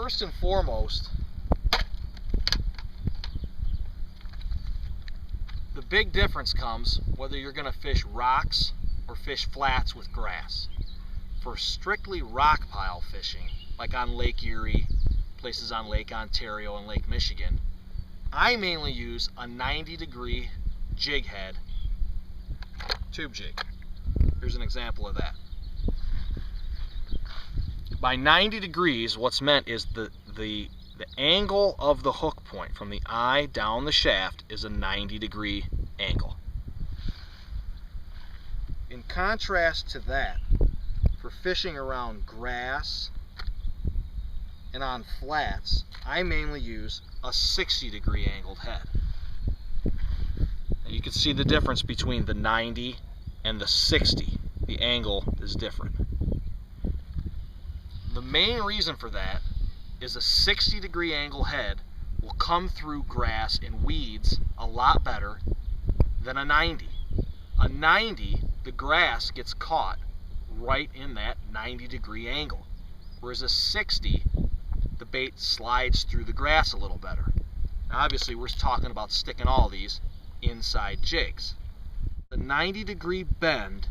First and foremost, the big difference comes whether you're going to fish rocks or fish flats with grass. For strictly rock pile fishing, like on Lake Erie, places on Lake Ontario and Lake Michigan, I mainly use a 90-degree jig head tube jig. Here's an example of that. By 90 degrees, what's meant is the angle of the hook point from the eye down the shaft is a 90-degree angle. In contrast to that, for fishing around grass and on flats, I mainly use a 60-degree angled head. Now you can see the difference between the 90 and the 60. The angle is different. The main reason for that is a 60-degree angle head will come through grass and weeds a lot better than a 90. A 90, the grass gets caught right in that 90-degree angle, whereas a 60, the bait slides through the grass a little better. Now obviously we're talking about sticking all these inside jigs. The 90-degree bend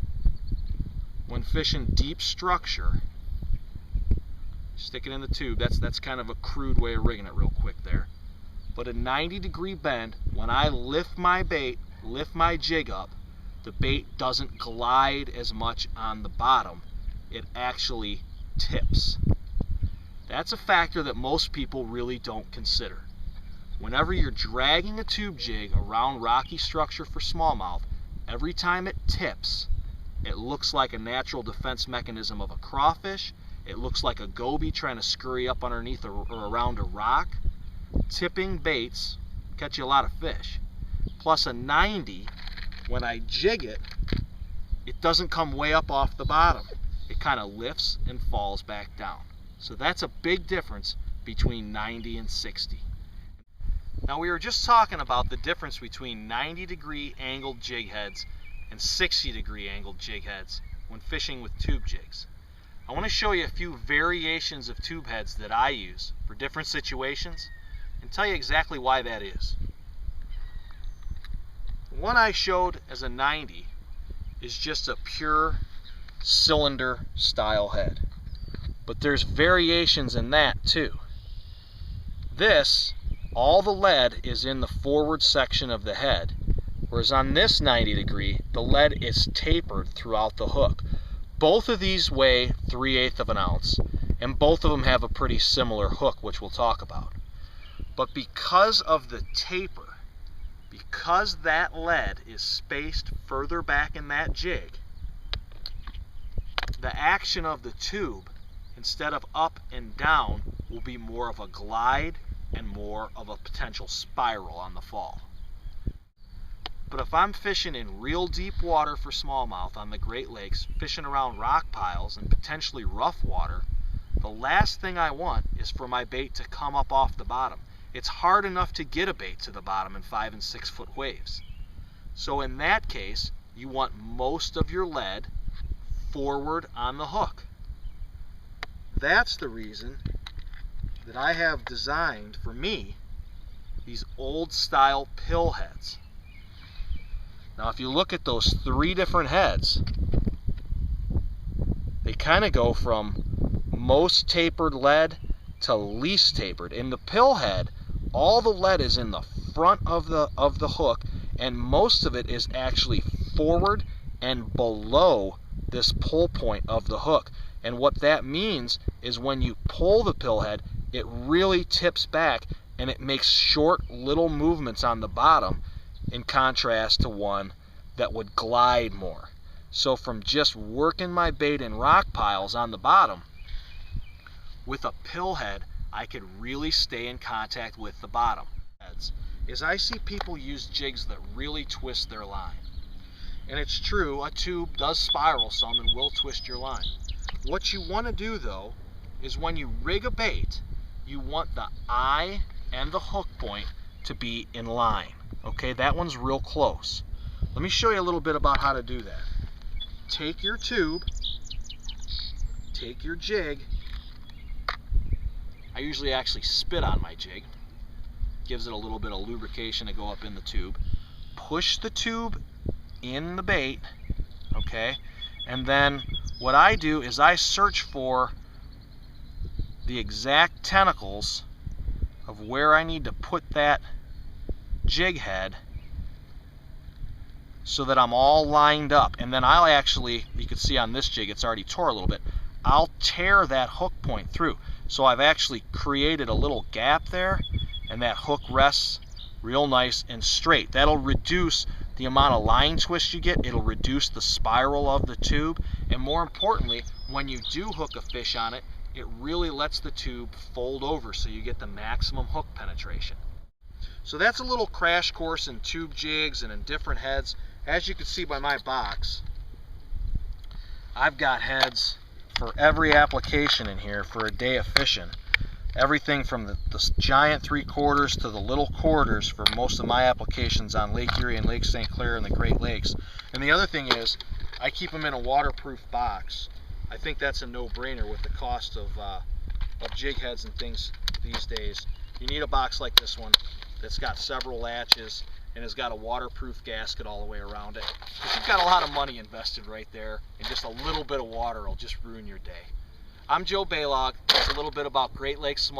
when fishing deep structure, stick it in the tube. That's kind of a crude way of rigging it real quick there. But a 90-degree bend, when I lift my bait, lift my jig up, the bait doesn't glide as much on the bottom. It actually tips. That's a factor that most people really don't consider. Whenever you're dragging a tube jig around rocky structure for smallmouth, every time it tips, it looks like a natural defense mechanism of a crawfish. It looks like a goby trying to scurry up underneath or around a rock. Tipping baits catch you a lot of fish. Plus a 90, when I jig it, it doesn't come way up off the bottom. It kind of lifts and falls back down. So that's a big difference between 90 and 60. Now we were just talking about the difference between 90-degree angled jig heads and 60-degree angled jig heads when fishing with tube jigs. I want to show you a few variations of tube heads that I use for different situations and tell you exactly why that is. The one I showed as a 90 is just a pure cylinder style head. But there's variations in that too. This, all the lead is in the forward section of the head, whereas on this 90 degree, the lead is tapered throughout the hook. Both of these weigh 3/8 of an ounce, and both of them have a pretty similar hook, which we'll talk about. But because of the taper, because that lead is spaced further back in that jig, the action of the tube, instead of up and down, will be more of a glide and more of a potential spiral on the fall. But if I'm fishing in real deep water for smallmouth on the Great Lakes, fishing around rock piles and potentially rough water, the last thing I want is for my bait to come up off the bottom. It's hard enough to get a bait to the bottom in 5 and 6 foot waves. So in that case, you want most of your lead forward on the hook. That's the reason that I have designed, for me, these old style pill heads. Now if you look at those 3 different heads, they kind of go from most tapered lead to least tapered. In the pill head, all the lead is in the front of the hook, and most of it is actually forward and below this pull point of the hook. And what that means is when you pull the pill head, it really tips back and it makes short little movements on the bottom, in contrast to one that would glide more. So from just working my bait in rock piles on the bottom, with a pill head, I could really stay in contact with the bottom. Is I see people use jigs that really twist their line. And it's true, a tube does spiral some and will twist your line. What you want to do though, is when you rig a bait, you want the eye and the hook point to be in line. Okay, that one's real close. Let me show you a little bit about how to do that. Take your tube, take your jig. I usually actually spit on my jig. Gives it a little bit of lubrication to go up in the tube. Push the tube in the bait, okay? And then what I do is I search for the exact tentacles of where I need to put that jig head so that I'm all lined up. And then I'll actually, you can see on this jig it's already tore a little bit, I'll tear that hook point through. So I've actually created a little gap there, and that hook rests real nice and straight. That'll reduce the amount of line twist you get. It'll reduce the spiral of the tube, and more importantly, when you do hook a fish on it, it really lets the tube fold over so you get the maximum hook penetration. So that's a little crash course in tube jigs and in different heads. As you can see by my box, I've got heads for every application in here for a day of fishing. Everything from the giant 3/4 to the little quarters for most of my applications on Lake Erie and Lake St. Clair and the Great Lakes. And the other thing is, I keep them in a waterproof box. I think that's a no-brainer with the cost of jig heads and things these days. You need a box like this one that's got several latches and has got a waterproof gasket all the way around it. Because you've got a lot of money invested right there, and just a little bit of water will just ruin your day. I'm Joe Balog. That's a little bit about Great Lakes